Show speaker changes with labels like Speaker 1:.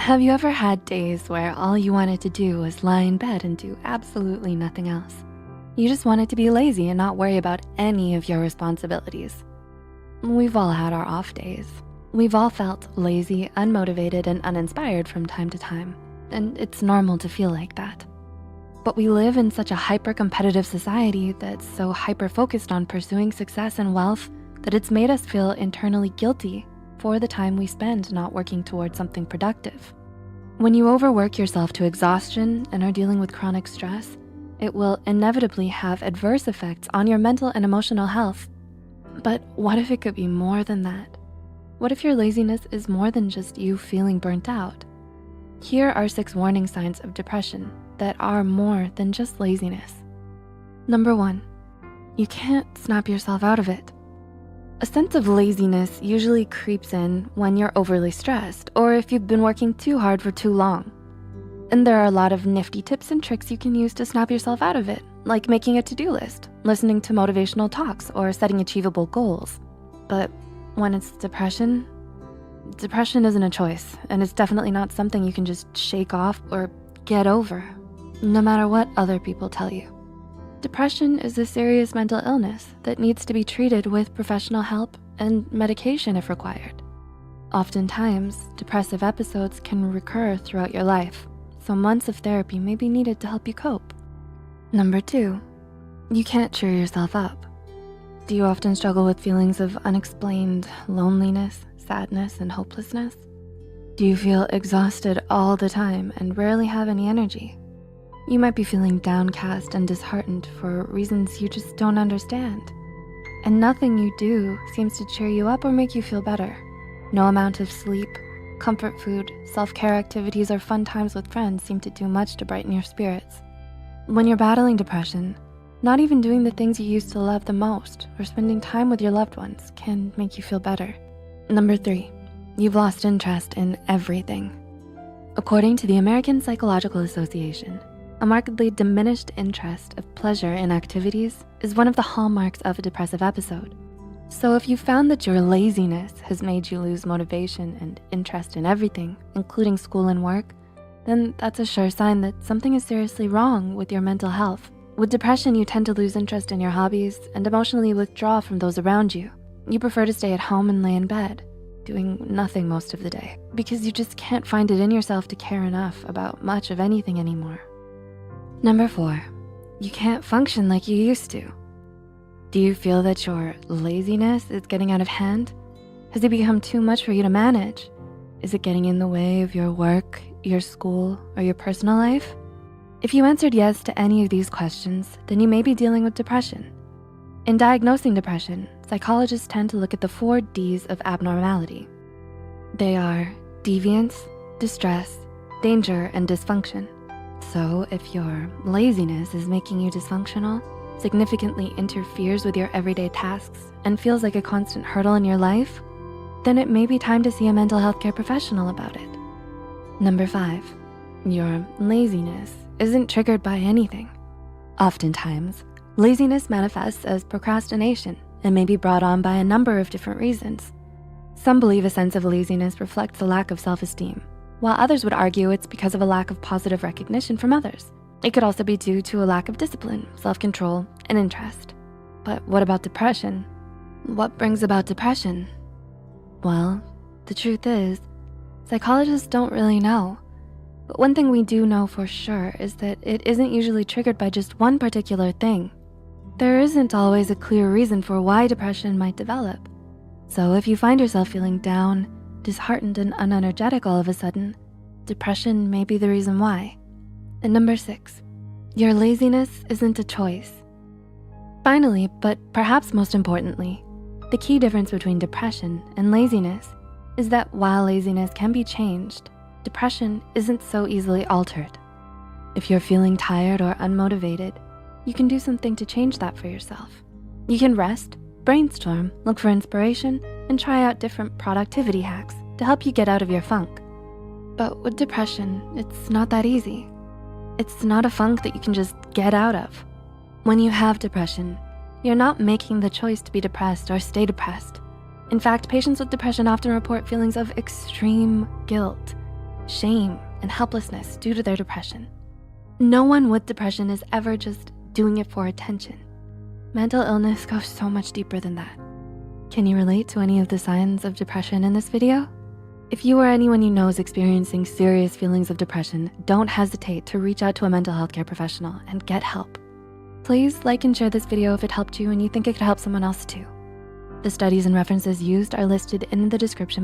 Speaker 1: Have you ever had days where all you wanted to do was lie in bed and do absolutely nothing else? You just wanted to be lazy and not worry about any of your responsibilities. We've all had our off days. We've all felt lazy, unmotivated, and uninspired from time to time, and it's normal to feel like that. But we live in such a hyper-competitive society that's so hyper-focused on pursuing success and wealth that it's made us feel internally guilty for the time we spend not working towards something productive. When you overwork yourself to exhaustion and are dealing with chronic stress, it will inevitably have adverse effects on your mental and emotional health. But what if it could be more than that? What if your laziness is more than just you feeling burnt out? Here are 6 warning signs of depression that are more than just laziness. Number 1, you can't snap yourself out of it. A sense of laziness usually creeps in when you're overly stressed or if you've been working too hard for too long. And there are a lot of nifty tips and tricks you can use to snap yourself out of it, like making a to-do list, listening to motivational talks, or setting achievable goals. But when it's depression isn't a choice, and it's definitely not something you can just shake off or get over, no matter what other people tell you. Depression is a serious mental illness that needs to be treated with professional help and medication if required. Oftentimes, depressive episodes can recur throughout your life, so months of therapy may be needed to help you cope. Number 2, you can't cheer yourself up. Do you often struggle with feelings of unexplained loneliness, sadness, and hopelessness? Do you feel exhausted all the time and rarely have any energy? You might be feeling downcast and disheartened for reasons you just don't understand. And nothing you do seems to cheer you up or make you feel better. No amount of sleep, comfort food, self-care activities, or fun times with friends seem to do much to brighten your spirits. When you're battling depression, not even doing the things you used to love the most or spending time with your loved ones can make you feel better. Number 3, you've lost interest in everything. According to the American Psychological Association, a markedly diminished interest of pleasure in activities is one of the hallmarks of a depressive episode. So if you found that your laziness has made you lose motivation and interest in everything, including school and work, then that's a sure sign that something is seriously wrong with your mental health. With depression, you tend to lose interest in your hobbies and emotionally withdraw from those around you. You prefer to stay at home and lay in bed, doing nothing most of the day, because you just can't find it in yourself to care enough about much of anything anymore. Number 4, you can't function like you used to. Do you feel that your laziness is getting out of hand? Has it become too much for you to manage? Is it getting in the way of your work, your school, or your personal life? If you answered yes to any of these questions, then you may be dealing with depression. In diagnosing depression, psychologists tend to look at the 4 Ds of abnormality. They are deviance, distress, danger, and dysfunction. So if your laziness is making you dysfunctional, significantly interferes with your everyday tasks, and feels like a constant hurdle in your life, then it may be time to see a mental health care professional about it. Number 5, your laziness isn't triggered by anything. Oftentimes, laziness manifests as procrastination and may be brought on by a number of different reasons. Some believe a sense of laziness reflects a lack of self-esteem, while others would argue it's because of a lack of positive recognition from others. It could also be due to a lack of discipline, self-control, and interest. But what about depression? What brings about depression? Well, the truth is, psychologists don't really know. But one thing we do know for sure is that it isn't usually triggered by just one particular thing. There isn't always a clear reason for why depression might develop. So if you find yourself feeling down, disheartened, and unenergetic all of a sudden, depression may be the reason why. And number 6, your laziness isn't a choice. Finally, but perhaps most importantly, the key difference between depression and laziness is that while laziness can be changed, depression isn't so easily altered. If you're feeling tired or unmotivated, you can do something to change that for yourself. You can rest, brainstorm, look for inspiration, and try out different productivity hacks to help you get out of your funk. But with depression, it's not that easy. It's not a funk that you can just get out of. When you have depression, you're not making the choice to be depressed or stay depressed. In fact, patients with depression often report feelings of extreme guilt, shame, and helplessness due to their depression. No one with depression is ever just doing it for attention. Mental illness goes so much deeper than that. Can you relate to any of the signs of depression in this video? If you or anyone you know is experiencing serious feelings of depression, don't hesitate to reach out to a mental health care professional and get help. Please like and share this video if it helped you and you think it could help someone else too. The studies and references used are listed in the description.